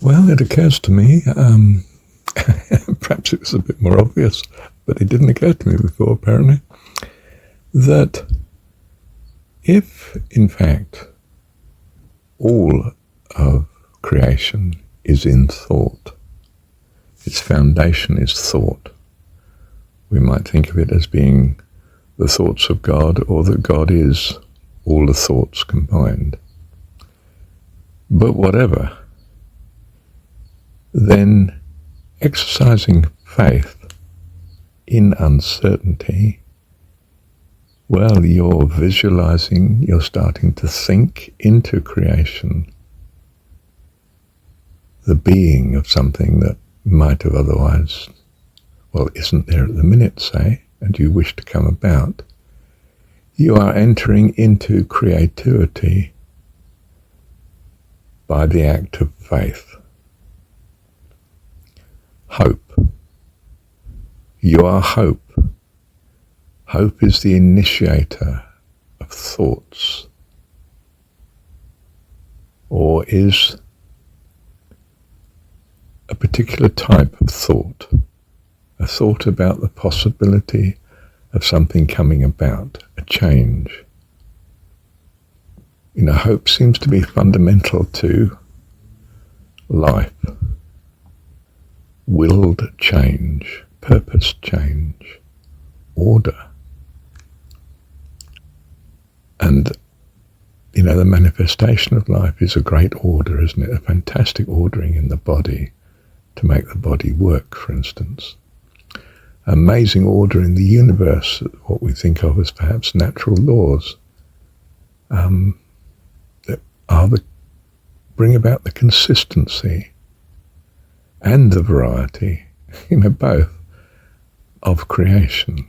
Well, it occurs to me, perhaps it was a bit more obvious, but it didn't occur to me before, apparently, that if, in fact, all of creation is in thought, its foundation is thought, we might think of it as being the thoughts of God, or that God is all the thoughts combined. But whatever, then exercising faith in uncertainty, well, you're visualizing, you're starting to think into creation the being of something that might have otherwise, well, isn't there at the minute, say, and you wish to come about. You are entering into creativity by the act of faith. Hope. You are hope. Hope is the initiator of thoughts, or is a particular type of thought, a thought about the possibility of something coming about, a change. Hope seems to be fundamental to life. Willed change, purpose change, order. And, the manifestation of life is a great order, isn't it? A fantastic ordering in the body to make the body work, for instance. Amazing order in the universe, what we think of as perhaps natural laws, that bring about the consistency and the variety, both, of creation.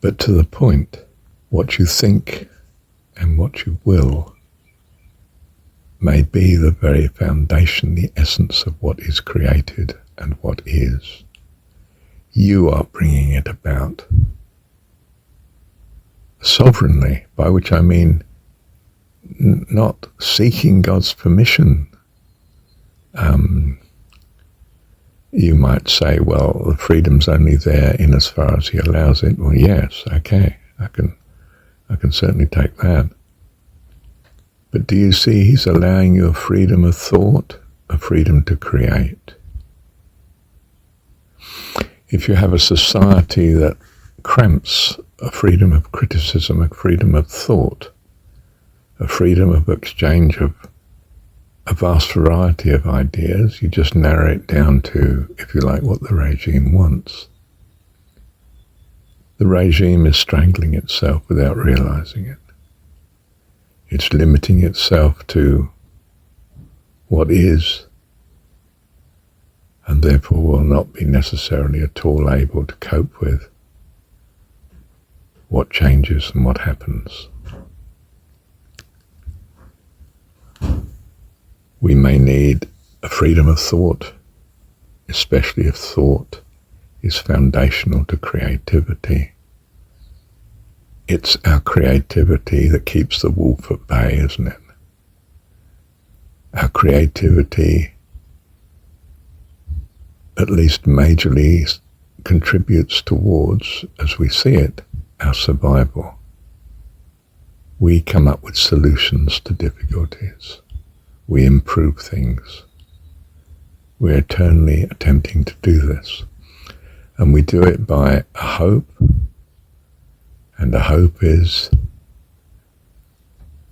But to the point, what you think and what you will may be the very foundation, the essence of what is created and what is. You are bringing it about sovereignly, by which I mean not seeking God's permission. You might say, well, the freedom's only there in as far as he allows it. Well, yes, okay, I can certainly take that. But do you see he's allowing you a freedom of thought, a freedom to create? If you have a society that cramps a freedom of criticism, a freedom of thought, a freedom of exchange of a vast variety of ideas, you just narrow it down to, if you like, what the regime wants. The regime is strangling itself without realizing it. It's limiting itself to what is, and therefore will not be necessarily at all able to cope with what changes and what happens. We may need a freedom of thought, especially if thought is foundational to creativity. It's our creativity that keeps the wolf at bay, isn't it? Our creativity, at least majorly, contributes towards, as we see it, our survival. We come up with solutions to difficulties. We improve things. We're eternally attempting to do this. And we do it by a hope. And the hope is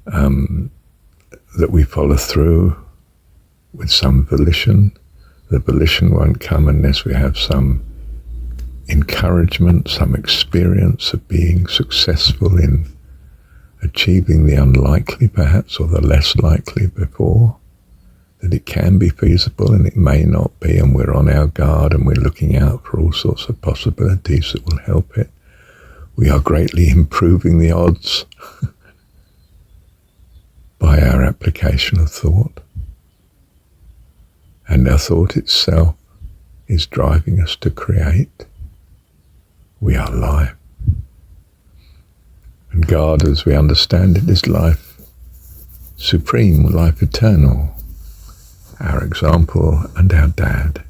that we follow through with some volition. The volition won't come unless we have some encouragement, some experience of being successful in achieving the unlikely perhaps, or the less likely before, that it can be feasible and it may not be, and we're on our guard and we're looking out for all sorts of possibilities that will help it. We are greatly improving the odds by our application of thought. And our thought itself is driving us to create. We are life. And God, as we understand it, is life supreme, life eternal. our example, and our dad.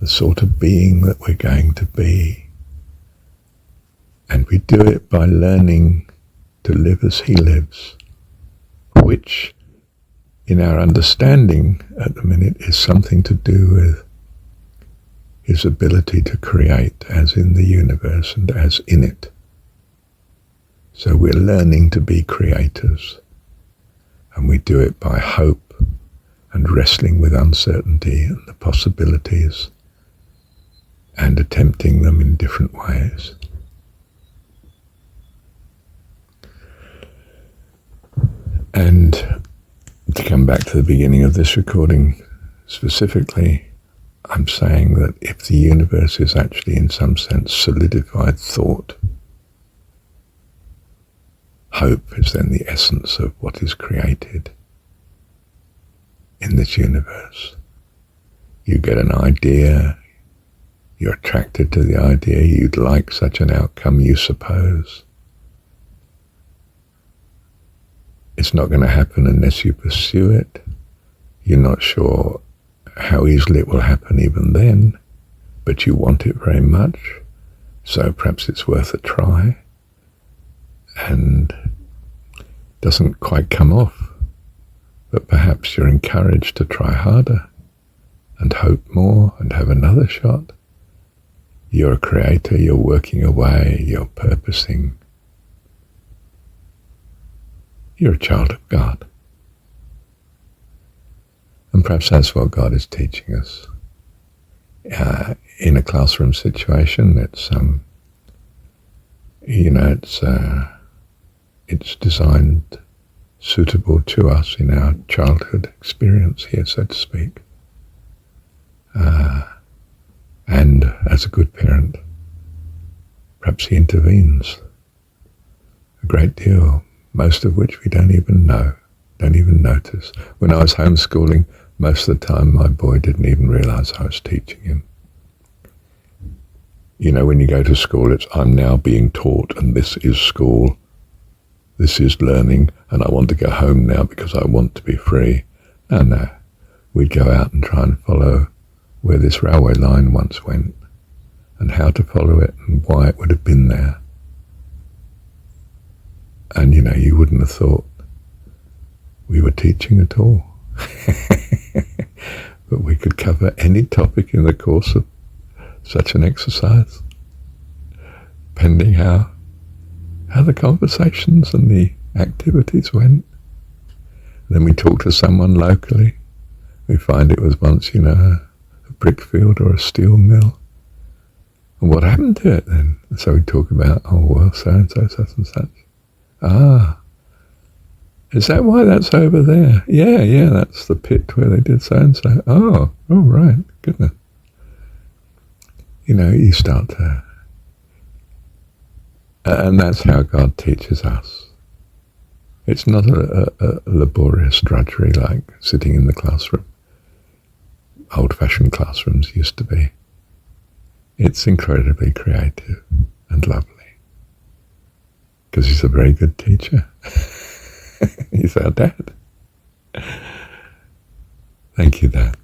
The sort of being that we're going to be. And we do it by learning to live as he lives, which in our understanding at the minute is something to do with his ability to create as in the universe and as in it. So we're learning to be creators, and we do it by hope and wrestling with uncertainty and the possibilities and attempting them in different ways. And to come back to the beginning of this recording specifically, I'm saying that if the universe is actually in some sense solidified thought, hope is then the essence of what is created in this universe. You get an idea, you're attracted to the idea, you'd like such an outcome, you suppose. It's not going to happen unless you pursue it. You're not sure how easily it will happen even then, but you want it very much, so perhaps it's worth a try. And doesn't quite come off, but perhaps you're encouraged to try harder and hope more and have another shot. You're a creator, you're working away, you're purposing. You're a child of God. And perhaps that's what God is teaching us. In a classroom situation, it's designed suitable to us in our childhood experience here, so to speak. And as a good parent, perhaps he intervenes a great deal, most of which we don't even know, don't even notice. When I was homeschooling, most of the time my boy didn't even realize I was teaching him. You know, when you go to school, it's I'm now being taught and this is school, this is learning, and I want to go home now because I want to be free. No, we'd go out and try and follow where this railway line once went and how to follow it and why it would have been there. And you wouldn't have thought we were teaching at all. But we could cover any topic in the course of such an exercise, depending how the conversations and the activities went. Then we talk to someone locally. We find it was once, a brick field or a steel mill. And what happened to it then? And so we talk about, so-and-so, such and such. Is that why that's over there? Yeah, that's the pit where they did so-and-so. Oh, right, goodness. You start to... And that's how God teaches us. It's not a laborious drudgery like sitting in the classroom. Old-fashioned classrooms used to be. It's incredibly creative and lovely. Because he's a very good teacher. He's our dad. Thank you, Dad.